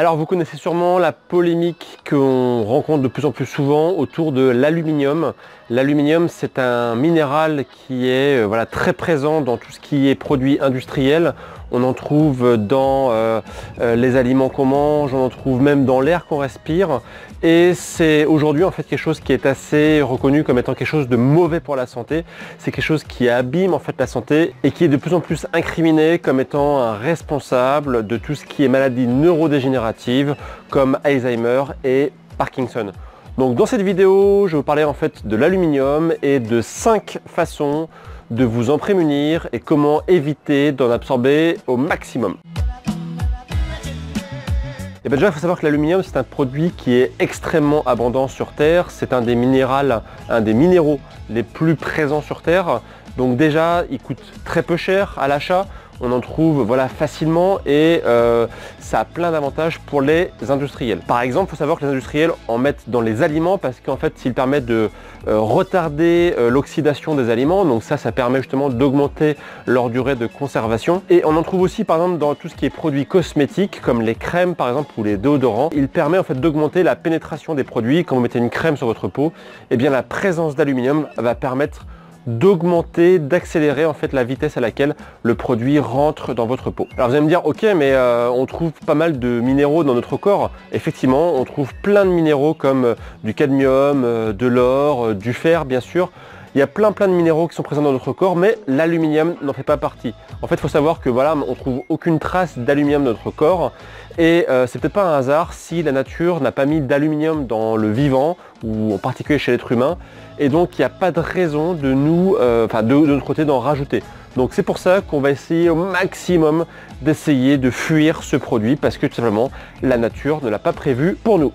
Alors vous connaissez sûrement la polémique qu'on rencontre de plus en plus souvent autour de l'aluminium. L'aluminium, c'est un minéral qui est très présent dans tout ce qui est produit industriel. On en trouve dans les aliments qu'on mange, on en trouve même dans l'air qu'on respire. Et c'est aujourd'hui en fait quelque chose qui est assez reconnu comme étant quelque chose de mauvais pour la santé. C'est quelque chose qui abîme en fait la santé et qui est de plus en plus incriminé comme étant un responsable de tout ce qui est maladie neurodégénérative comme Alzheimer et Parkinson. Donc dans cette vidéo, je vais vous parler en fait de l'aluminium et de 5 façons de vous en prémunir et comment éviter d'en absorber au maximum. Et bien déjà, il faut savoir que l'aluminium, c'est un produit qui est extrêmement abondant sur Terre. C'est un des minéraux les plus présents sur Terre. Donc déjà, il coûte très peu cher à l'achat. On en trouve facilement et ça a plein d'avantages pour les industriels. Par exemple, il faut savoir que les industriels en mettent dans les aliments parce qu'en fait, ils permettent de retarder l'oxydation des aliments. Donc ça permet justement d'augmenter leur durée de conservation. Et on en trouve aussi par exemple dans tout ce qui est produits cosmétiques comme les crèmes par exemple ou les déodorants. Il permet en fait d'augmenter la pénétration des produits. Quand vous mettez une crème sur votre peau, eh bien la présence d'aluminium va permettre d'augmenter, d'accélérer en fait la vitesse à laquelle le produit rentre dans votre peau. Alors vous allez me dire, ok, mais on trouve pas mal de minéraux dans notre corps. Effectivement, on trouve plein de minéraux comme du cadmium, de l'or, du fer bien sûr. Il y a plein de minéraux qui sont présents dans notre corps, mais l'aluminium n'en fait pas partie. En fait, il faut savoir que on trouve aucune trace d'aluminium dans notre corps. Et c'est peut-être pas un hasard si la nature n'a pas mis d'aluminium dans le vivant, ou en particulier chez l'être humain. Et donc, il n'y a pas de raison de nous, de notre côté, d'en rajouter. Donc c'est pour ça qu'on va essayer au maximum d'essayer de fuir ce produit, parce que tout simplement, la nature ne l'a pas prévu pour nous.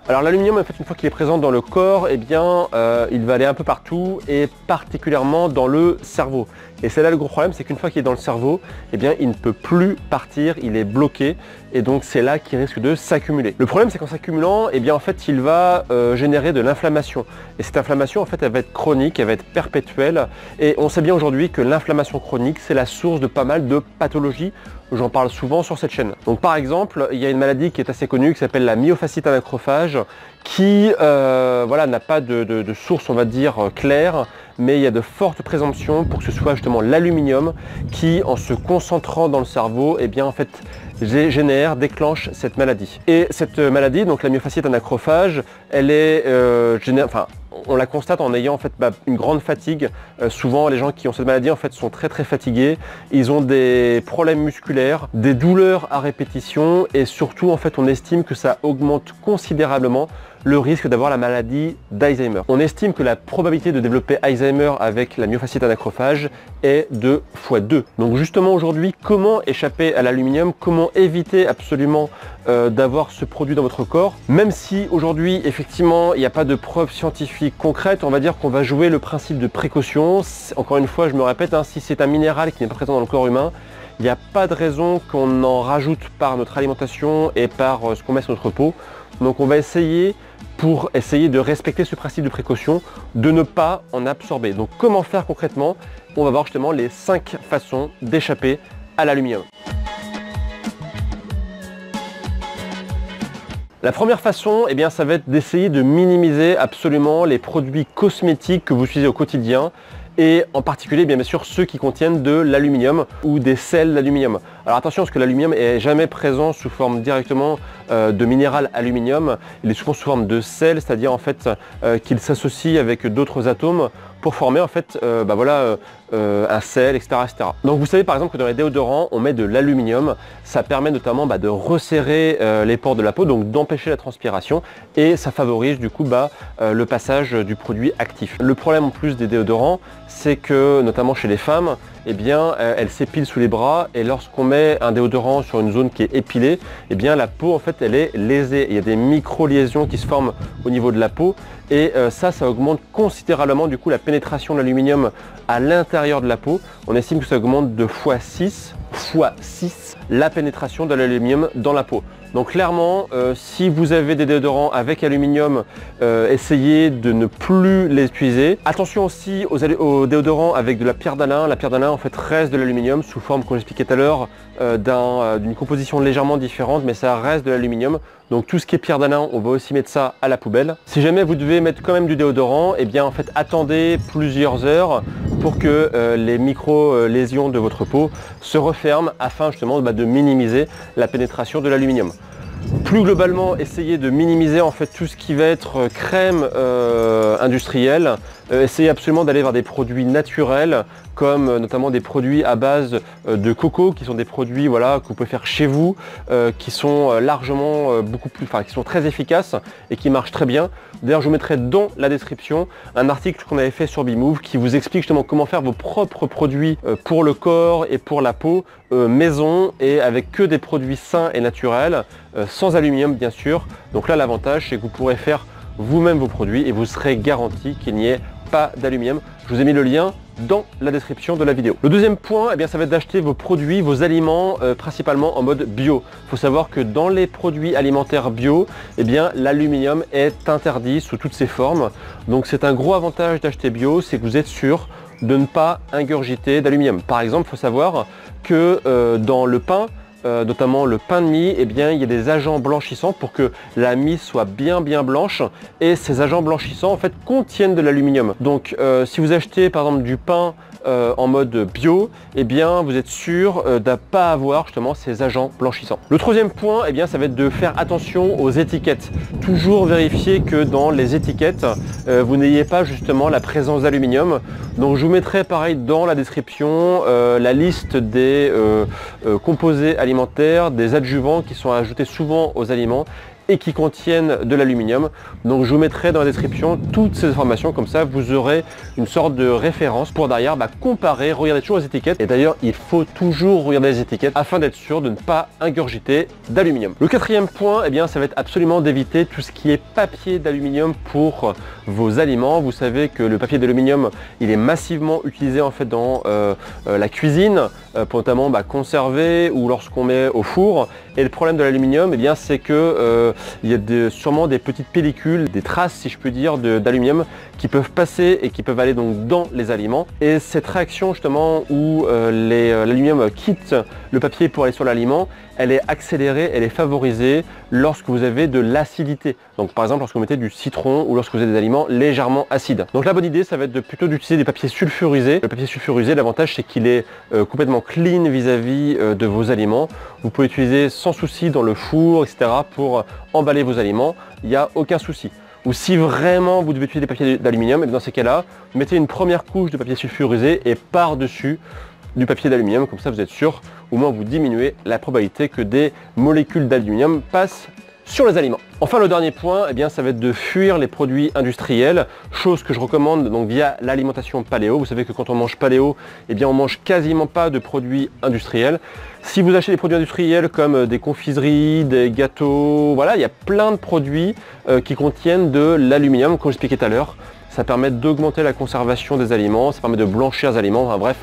Alors l'aluminium, en fait, une fois qu'il est présent dans le corps, eh bien, il va aller un peu partout et particulièrement dans le cerveau. Et c'est là le gros problème, c'est qu'une fois qu'il est dans le cerveau, eh bien, il ne peut plus partir, il est bloqué et donc c'est là qu'il risque de s'accumuler. Le problème, c'est qu'en s'accumulant, eh bien, en fait, il va générer de l'inflammation. Et cette inflammation, en fait, elle va être chronique, elle va être perpétuelle. Et on sait bien aujourd'hui que l'inflammation chronique, c'est la source de pas mal de pathologies. J'en parle souvent sur cette chaîne. Donc par exemple, il y a une maladie qui est assez connue qui s'appelle la myofasciite anacrophage qui n'a pas de source, on va dire, claire, mais il y a de fortes présomptions pour que ce soit justement l'aluminium qui, en se concentrant dans le cerveau, eh bien en fait déclenche cette maladie. Et cette maladie, donc la myofasciite anacrophage, elle est on la constate en ayant en fait une grande fatigue. Souvent les gens qui ont cette maladie en fait sont très fatigués. Ils ont des problèmes musculaires, des douleurs à répétition et surtout en fait on estime que ça augmente considérablement le risque d'avoir la maladie d'Alzheimer. On estime que la probabilité de développer Alzheimer avec la myofasciite anacrophage est de x2. Donc justement aujourd'hui, comment échapper à l'aluminium? Comment éviter absolument d'avoir ce produit dans votre corps? Même si aujourd'hui, effectivement, il n'y a pas de preuves scientifiques concrètes, on va dire qu'on va jouer le principe de précaution. Encore une fois, je me répète, si c'est un minéral qui n'est pas présent dans le corps humain, il n'y a pas de raison qu'on en rajoute par notre alimentation et par ce qu'on met sur notre peau. Donc on va essayer, pour essayer de respecter ce principe de précaution, de ne pas en absorber. Donc comment faire concrètement? On va voir justement les 5 façons d'échapper à l'aluminium. La première façon, eh bien, ça va être d'essayer de minimiser absolument les produits cosmétiques que vous utilisez au quotidien et en particulier bien sûr ceux qui contiennent de l'aluminium ou des sels d'aluminium. Alors attention parce que l'aluminium est jamais présent sous forme directement de minéral aluminium, il est souvent sous forme de sel, c'est-à-dire en fait qu'il s'associe avec d'autres atomes pour former en fait un sel, etc., etc. Donc vous savez par exemple que dans les déodorants on met de l'aluminium, ça permet notamment de resserrer les pores de la peau, donc d'empêcher la transpiration et ça favorise du coup le passage du produit actif. Le problème en plus des déodorants, c'est que notamment chez les femmes, eh bien, elles s'épilent sous les bras et lorsqu'on met un déodorant sur une zone qui est épilée, eh bien, la peau en fait elle est lésée. Il y a des micro-liaisons qui se forment au niveau de la peau et ça augmente considérablement du coup la pénétration pénétration de l'aluminium à l'intérieur de la peau. On estime que ça augmente de x6 la pénétration de l'aluminium dans la peau. Donc clairement, si vous avez des déodorants avec aluminium, essayez de ne plus les utiliser. Attention aussi aux déodorants avec de la pierre d'Alain. La pierre d'Alain en fait reste de l'aluminium sous forme, comme j'expliquais tout à l'heure, d'une composition légèrement différente, mais ça reste de l'aluminium. Donc tout ce qui est pierre d'Alain, on va aussi mettre ça à la poubelle. Si jamais vous devez mettre quand même du déodorant, eh bien en fait attendez plusieurs heures pour que les micro-lésions de votre peau se referment afin justement de minimiser la pénétration de l'aluminium. Plus globalement, essayez de minimiser en fait tout ce qui va être crème industrielle. Essayez absolument d'aller vers des produits naturels, comme notamment des produits à base de coco, qui sont des produits voilà, que vous pouvez faire chez vous, qui sont largement qui sont très efficaces et qui marchent très bien. D'ailleurs, je vous mettrai dans la description un article qu'on avait fait sur Bimove qui vous explique justement comment faire vos propres produits pour le corps et pour la peau maison et avec que des produits sains et naturels, sans aluminium bien sûr. Donc là, l'avantage, c'est que vous pourrez faire vous-même vos produits et vous serez garanti qu'il n'y ait pas d'aluminium. Je vous ai mis le lien dans la description de la vidéo. Le deuxième point, eh bien, ça va être d'acheter vos produits, vos aliments, principalement en mode bio. Il faut savoir que dans les produits alimentaires bio, eh bien, l'aluminium est interdit sous toutes ses formes. Donc c'est un gros avantage d'acheter bio, c'est que vous êtes sûr de ne pas ingurgiter d'aluminium. Par exemple, il faut savoir que dans le pain, notamment le pain de mie, eh bien, il y a des agents blanchissants pour que la mie soit bien blanche, et ces agents blanchissants en fait contiennent de l'aluminium. Donc si vous achetez par exemple du pain en mode bio, eh bien vous êtes sûr de ne pas avoir justement ces agents blanchissants. Le troisième point, eh bien, ça va être de faire attention aux étiquettes. Toujours vérifier que dans les étiquettes, vous n'ayez pas justement la présence d'aluminium. Donc je vous mettrai pareil dans la description la liste des composés alimentaires, des adjuvants qui sont ajoutés souvent aux aliments et qui contiennent de l'aluminium. Donc je vous mettrai dans la description toutes ces informations, comme ça vous aurez une sorte de référence pour derrière comparer, regarder toujours les étiquettes. Et d'ailleurs il faut toujours regarder les étiquettes afin d'être sûr de ne pas ingurgiter d'aluminium. Le quatrième point, eh bien, ça va être absolument d'éviter tout ce qui est papier d'aluminium pour vos aliments. Vous savez que le papier d'aluminium, il est massivement utilisé en fait dans la cuisine, pour notamment conserver ou lorsqu'on met au four. Et le problème de l'aluminium, eh bien, c'est que il y a sûrement des petites pellicules, des traces si je peux dire d'aluminium qui peuvent passer et qui peuvent aller donc dans les aliments. Et cette réaction justement où l'aluminium quitte le papier pour aller sur l'aliment, elle est accélérée, elle est favorisée lorsque vous avez de l'acidité. Donc par exemple lorsque vous mettez du citron ou lorsque vous avez des aliments légèrement acides. Donc la bonne idée, ça va être plutôt d'utiliser des papiers sulfurisés. Le papier sulfurisé, l'avantage c'est qu'il est complètement clean vis-à-vis de vos aliments. Vous pouvez utiliser sans souci dans le four, etc. pour emballer vos aliments, il n'y a aucun souci. Ou si vraiment vous devez utiliser des papiers d'aluminium, dans ces cas-là, mettez une première couche de papier sulfurisé et par-dessus du papier d'aluminium, comme ça vous êtes sûr, au moins vous diminuez la probabilité que des molécules d'aluminium passent sur les aliments. Enfin, le dernier point, eh bien, ça va être de fuir les produits industriels, chose que je recommande donc via l'alimentation paléo. Vous savez que quand on mange paléo, eh bien, on mange quasiment pas de produits industriels. Si vous achetez des produits industriels comme des confiseries, des gâteaux, voilà, il y a plein de produits qui contiennent de l'aluminium, comme j'expliquais tout à l'heure. Ça permet d'augmenter la conservation des aliments, ça permet de blanchir les aliments, enfin, bref.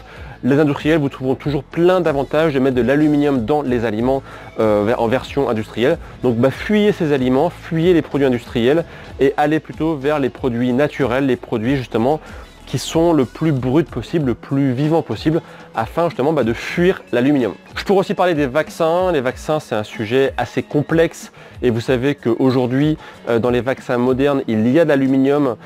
Les industriels vous trouveront toujours plein d'avantages de mettre de l'aluminium dans les aliments en version industrielle. Donc fuyez ces aliments, fuyez les produits industriels et allez plutôt vers les produits naturels, les produits justement qui sont le plus brut possible, le plus vivant possible, afin justement de fuir l'aluminium. Je pourrais aussi parler des vaccins. Les vaccins, c'est un sujet assez complexe et vous savez qu'aujourd'hui, dans les vaccins modernes, il y a de l'aluminium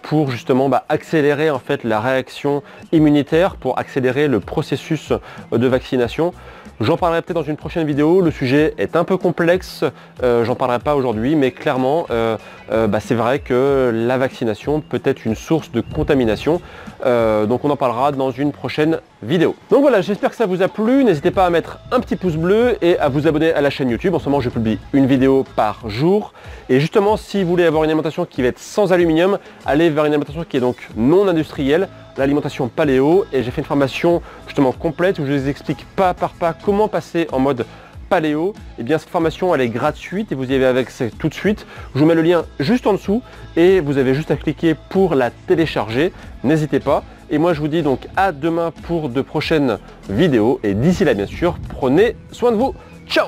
pour justement accélérer en fait la réaction immunitaire, pour accélérer le processus de vaccination. J'en parlerai peut-être dans une prochaine vidéo. Le sujet est un peu complexe, j'en parlerai pas aujourd'hui, mais clairement c'est vrai que la vaccination peut être une source de contamination. Donc on en parlera dans une prochaine vidéo. Donc voilà, j'espère que ça vous a plu. N'hésitez pas à mettre un petit pouce bleu et à vous abonner à la chaîne YouTube. En ce moment, je publie une vidéo par jour. Et justement, si vous voulez avoir une alimentation qui va être sans aluminium, allez vers une alimentation qui est donc non industrielle, l'alimentation paléo. Et j'ai fait une formation justement complète où je vous explique pas par pas comment passer en mode paléo, et bien cette formation elle est gratuite et vous y avez accès tout de suite. Je vous mets le lien juste en dessous et vous avez juste à cliquer pour la télécharger. N'hésitez pas. Et moi je vous dis donc à demain pour de prochaines vidéos et d'ici là bien sûr, prenez soin de vous. Ciao!